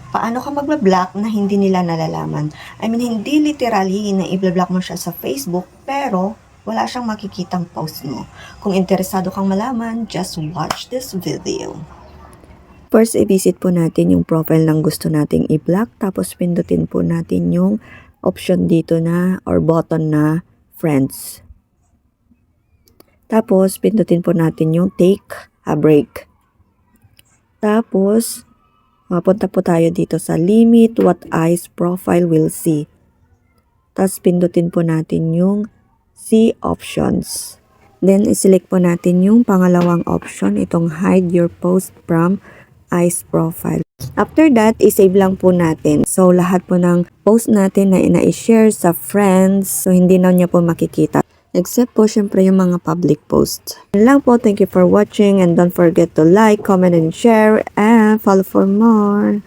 Paano ka magba-block na hindi nila nalalaman? I mean, hindi literally na i-block mo siya sa Facebook, pero wala siyang makikitang post mo. Kung interesado kang malaman, just watch this video. First, i-visit po natin yung profile ng gusto nating i-block, tapos pindutin po natin yung option dito na or button na friends. Tapos, pindutin po natin yung take a break. Tapos, mapunta po tayo dito sa limit what eyes profile will see. Tapos, pindutin po natin yung see options. Then, iselect po natin yung pangalawang option, itong hide your post from eyes profile. After that, isave lang po natin. So, lahat po ng post natin na ina-share sa friends, so hindi na niya po makikita. Except po, syempre, yung mga public posts. Yun lang po. Thank you for watching and don't forget to like, comment, and share, and follow for more.